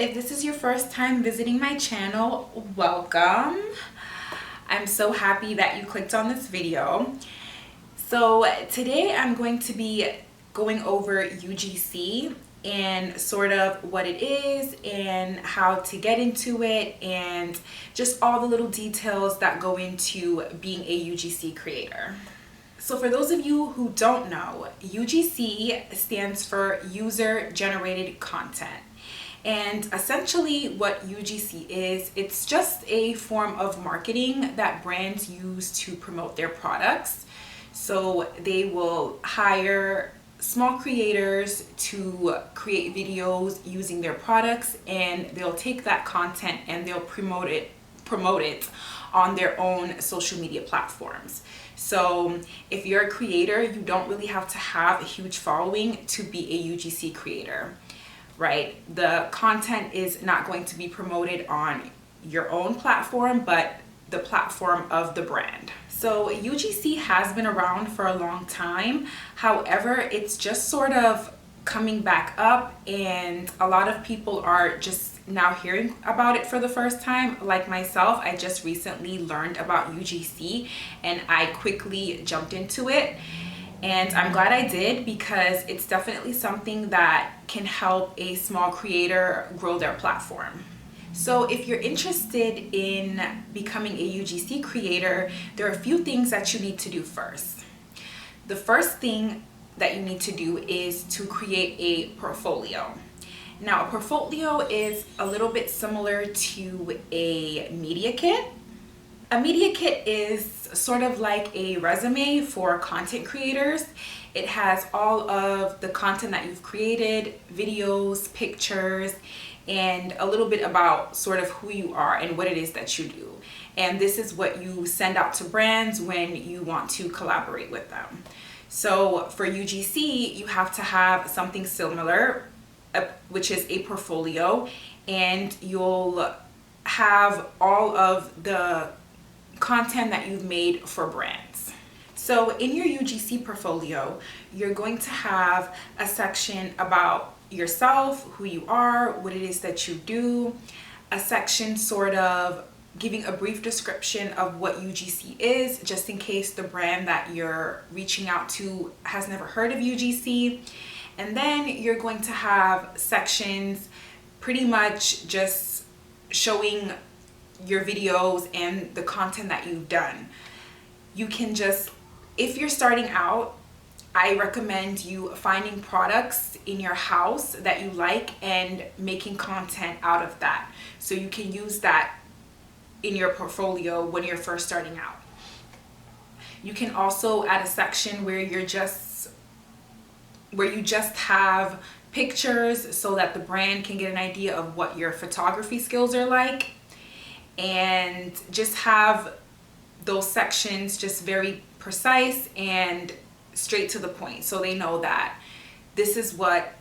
If this is your first time visiting my channel, welcome. I'm so happy that you clicked on this video. So today I'm going to be going over UGC and sort of what it is and how to get into it and just all the little details that go into being a UGC creator. So for those of you who don't know, UGC stands for User Generated Content. And essentially what UGC is, it's just a form of marketing that brands use to promote their products. So they will hire small creators to create videos using their products, and they'll take that content and they'll promote it on their own social media platforms. So if you're a creator, you don't really have to have a huge following to be a UGC creator, right? The content is not going to be promoted on your own platform, but the platform of the brand. So UGC has been around for a long time. However, it's just sort of coming back up, and a lot of people are just now hearing about it for the first time. Like myself, I just recently learned about UGC and I quickly jumped into it. And I'm glad I did, because it's definitely something that can help a small creator grow their platform. So if you're interested in becoming a UGC creator, there are a few things that you need to do first. The first thing that you need to do is to create a portfolio. Now, a portfolio is a little bit similar to a media kit. A media kit is sort of like a resume for content creators. It has all of the content that you've created, videos, pictures, and a little bit about sort of who you are and what it is that you do. And this is what you send out to brands when you want to collaborate with them. So for UGC, you have to have something similar, which is a portfolio, and you'll have all of the content that you've made for brands. So in your UGC portfolio, you're going to have a section about yourself, who you are, what it is that you do, a section sort of giving a brief description of what UGC is, just in case the brand that you're reaching out to has never heard of UGC. And then you're going to have sections pretty much just showing your videos and the content that you've done. You can just, if you're starting out, I recommend you finding products in your house that you like and making content out of that. So you can use that in your portfolio when you're first starting out. You can also add a section where you just have pictures so that the brand can get an idea of what your photography skills are like, and just have those sections just very precise and straight to the point, so they know that this is what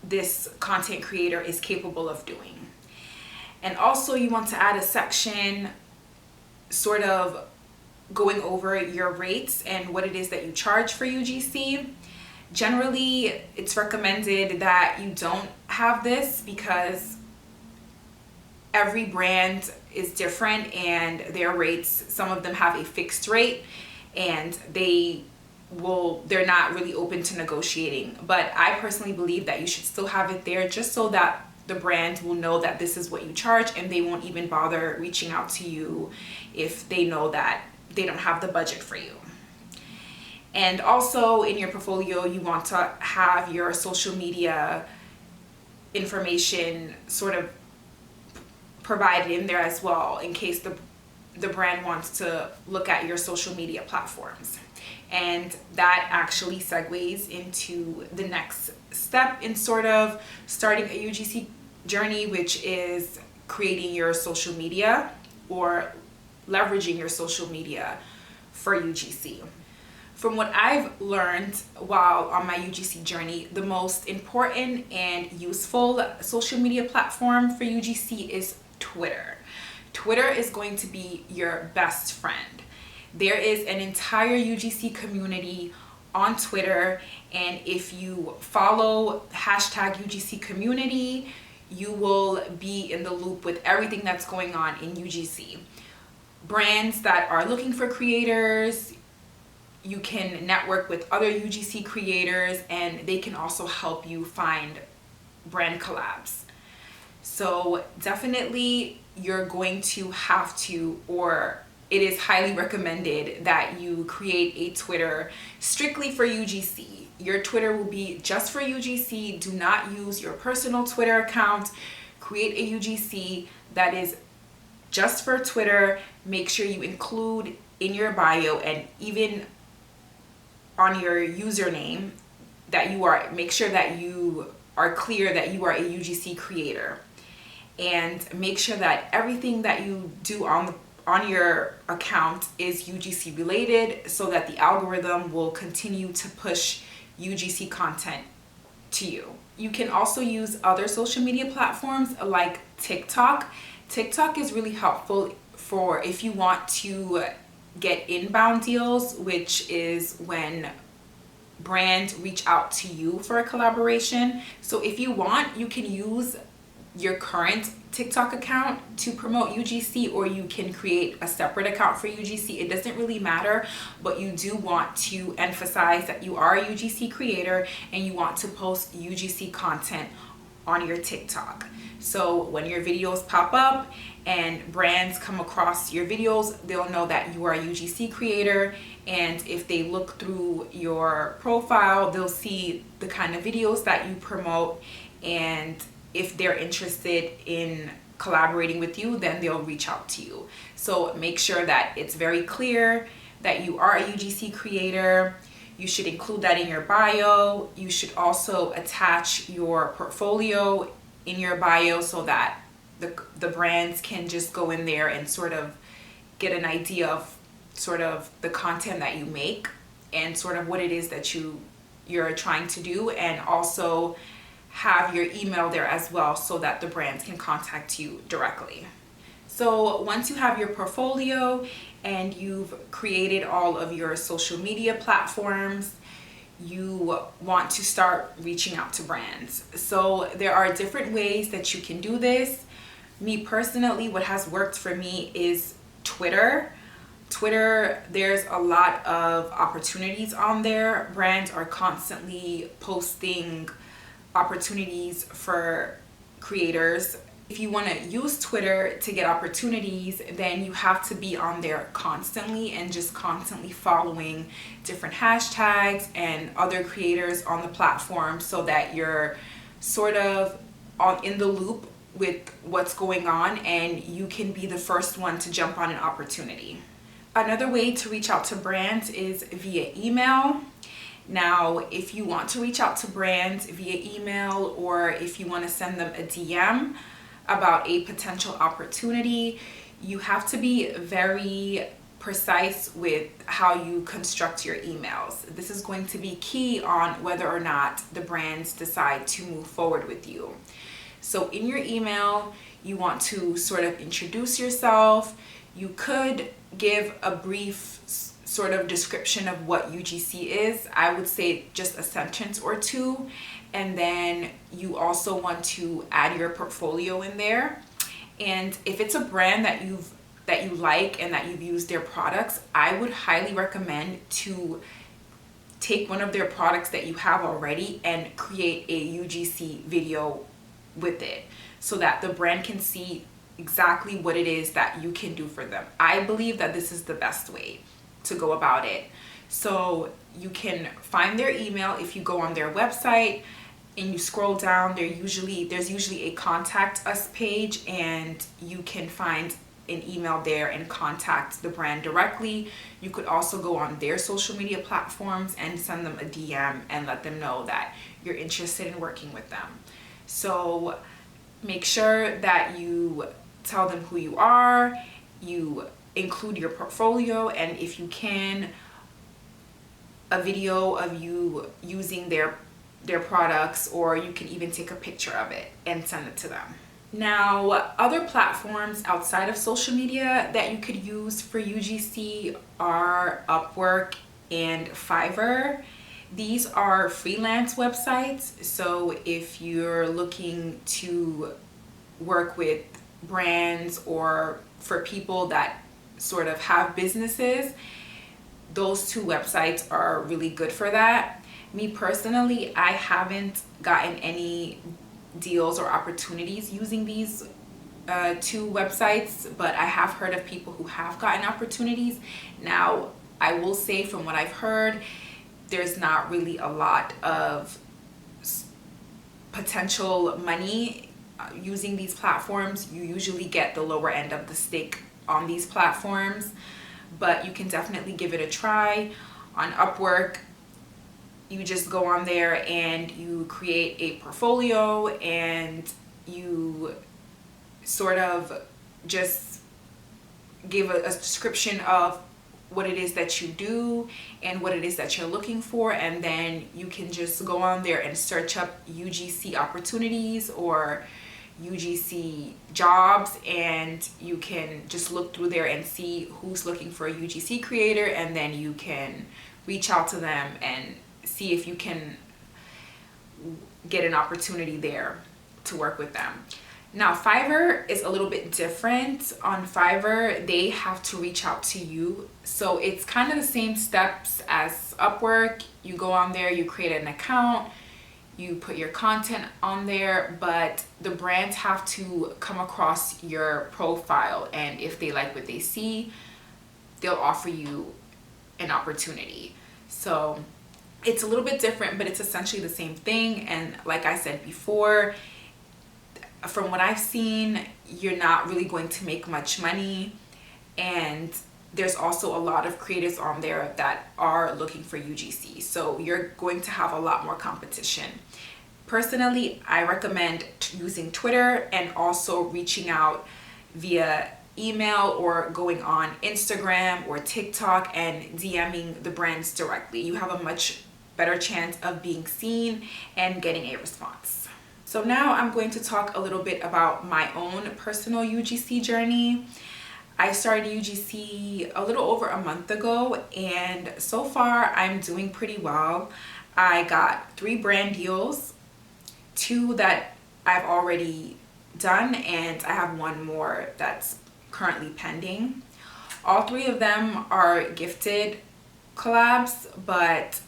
this content creator is capable of doing. And also you want to add a section sort of going over your rates and what it is that you charge for UGC. Generally, it's recommended that you don't have this, because every brand is different and their rates, some of them have a fixed rate, and they're not really open to negotiating. But I personally believe that you should still have it there, just so that the brand will know that this is what you charge, and they won't even bother reaching out to you if they know that they don't have the budget for you. And also in your portfolio, you want to have your social media information sort of provided in there as well, in case the brand wants to look at your social media platforms. And that actually segues into the next step in sort of starting a UGC journey, which is creating your social media or leveraging your social media for UGC. From what I've learned while on my UGC journey, the most important and useful social media platform for UGC is Twitter. Twitter is going to be your best friend. There is an entire UGC community on Twitter, and if you follow hashtag UGC community, you will be in the loop with everything that's going on in UGC. Brands that are looking for creators, you can network with other UGC creators, and they can also help you find brand collabs. So definitely you're going to have to, or it is highly recommended that you create a Twitter strictly for UGC. Your Twitter will be just for UGC. Do not use your personal Twitter account. Create a UGC that is just for Twitter. Make sure you include in your bio and even on your username that you are, make sure that you are clear that you are a UGC creator, and make sure that everything that you do on your account is UGC related, so that the algorithm will continue to push UGC content to you. You can also use other social media platforms like TikTok. TikTok is really helpful for if you want to get inbound deals, which is when brands reach out to you for a collaboration. So if you want, you can use your current TikTok account to promote UGC, or you can create a separate account for UGC. It doesn't really matter, but you do want to emphasize that you are a UGC creator and you want to post UGC content on your TikTok. So when your videos pop up and brands come across your videos, they'll know that you are a UGC creator, and if they look through your profile, they'll see the kind of videos that you promote, and if they're interested in collaborating with you, then they'll reach out to you. So make sure that it's very clear that you are a UGC creator. You should include that in your bio. You should also attach your portfolio in your bio so that the brands can just go in there and sort of get an idea of sort of the content that you make and sort of what it is that you're trying to do, and also have your email there as well so that the brands can contact you directly. So once you have your portfolio and you've created all of your social media platforms, you want to start reaching out to brands. So there are different ways that you can do this. Me personally, what has worked for me is Twitter. Twitter, there's a lot of opportunities on there. Brands are constantly posting opportunities for creators. If you want to use Twitter to get opportunities, then you have to be on there constantly and just constantly following different hashtags and other creators on the platform, so that you're sort of in the loop with what's going on and you can be the first one to jump on an opportunity. Another way to reach out to brands is via email. Now, if you want to reach out to brands via email, or if you want to send them a DM about a potential opportunity, you have to be very precise with how you construct your emails. This is going to be key on whether or not the brands decide to move forward with you. So in your email, you want to sort of introduce yourself. You could give a brief sort of description of what UGC is. I would say just a sentence or two. And then you also want to add your portfolio in there. And if it's a brand that you like and that you've used their products, I would highly recommend to take one of their products that you have already and create a UGC video with it, so that the brand can see exactly what it is that you can do for them. I believe that this is the best way to go about it. So you can find their email if you go on their website and you scroll down. There's usually a contact us page, and you can find an email there and contact the brand directly. You could also go on their social media platforms and send them a DM and let them know that you're interested in working with them. So make sure that you tell them who you are, you include your portfolio, and if you can, a video of you using their products, or you can even take a picture of it and send it to them. Now, other platforms outside of social media that you could use for UGC are Upwork and Fiverr. These are freelance websites. So if you're looking to work with brands or for people that sort of have businesses, those two websites are really good for that. Me personally, I haven't gotten any deals or opportunities using these two websites, but I have heard of people who have gotten opportunities. Now, I will say from what I've heard, there's not really a lot of potential money using these platforms. You usually get the lower end of the stick on these platforms, but you can definitely give it a try. On Upwork, you just go on there and you create a portfolio, and you sort of just give a description of what it is that you do and what it is that you're looking for, and then you can just go on there and search up UGC opportunities or UGC jobs, and you can just look through there and see who's looking for a UGC creator, and then you can reach out to them and see if you can get an opportunity there to work with them. Now, Fiverr is a little bit different. On Fiverr, they have to reach out to you. So it's kind of the same steps as Upwork. You go on there, you create an account, you put your content on there, but the brands have to come across your profile, and if they like what they see, they'll offer you an opportunity. So it's a little bit different, but it's essentially the same thing. And like I said before, from what I've seen, you're not really going to make much money, and there's also a lot of creators on there that are looking for UGC, so you're going to have a lot more competition. Personally, I recommend using Twitter and also reaching out via email or going on Instagram or TikTok and DMing the brands directly. You have a much better chance of being seen and getting a response. So now I'm going to talk a little bit about my own personal UGC journey. I started UGC a little over a month ago, and so far I'm doing pretty well. I got 3 brand deals, 2 that I've already done, and I have 1 more that's currently pending. All 3 of them are gifted collabs, but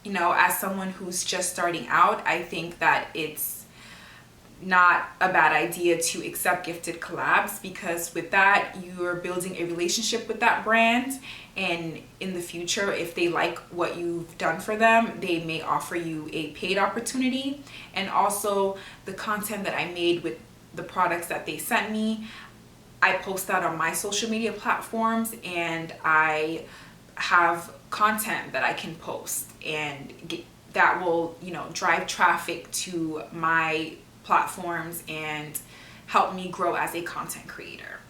you know, as someone who's just starting out, I think that it's not a bad idea to accept gifted collabs, because with that, you're building a relationship with that brand, and in the future, if they like what you've done for them, they may offer you a paid opportunity. And also, the content that I made with the products that they sent me, I post that on my social media platforms, and I have content that I can post, and that will, you know, drive traffic to my platforms and help me grow as a content creator.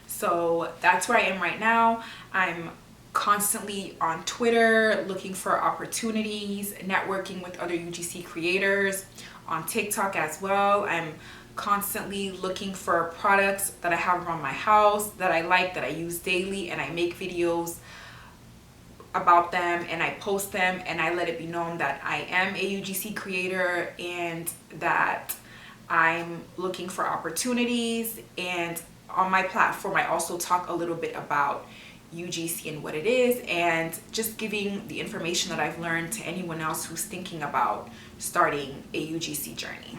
So that's where I am right now. I'm constantly on Twitter looking for opportunities, networking with other UGC creators, on TikTok as well. I'm constantly looking for products that I have around my house that I like, that I use daily, and I make videos about them and I post them, and I let it be known that I am a UGC creator and that I'm looking for opportunities. And on my platform, I also talk a little bit about UGC and what it is, and just giving the information that I've learned to anyone else who's thinking about starting a UGC journey.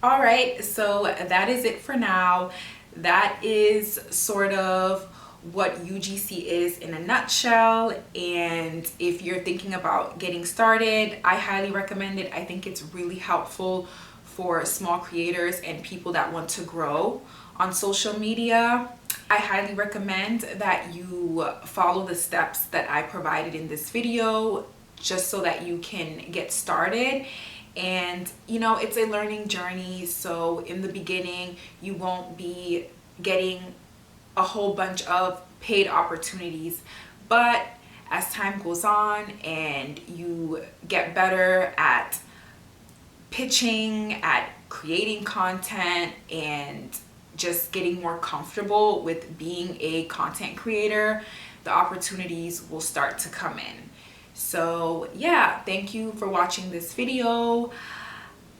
All right, so that is it for now. That is sort of what UGC is in a nutshell, and if you're thinking about getting started, I highly recommend it. I think it's really helpful for small creators and people that want to grow on social media. I highly recommend that you follow the steps that I provided in this video, just so that you can get started. And you know, it's a learning journey, so in the beginning you won't be getting a whole bunch of paid opportunities, but as time goes on and you get better at pitching, at creating content, and just getting more comfortable with being a content creator, the opportunities will start to come in. So yeah, thank you for watching this video.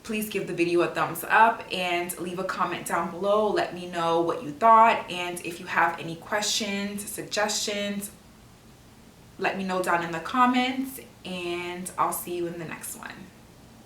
Please give the video a thumbs up and leave a comment down below. Let me know what you thought, and if you have any questions, suggestions, let me know down in the comments, and I'll see you in the next one.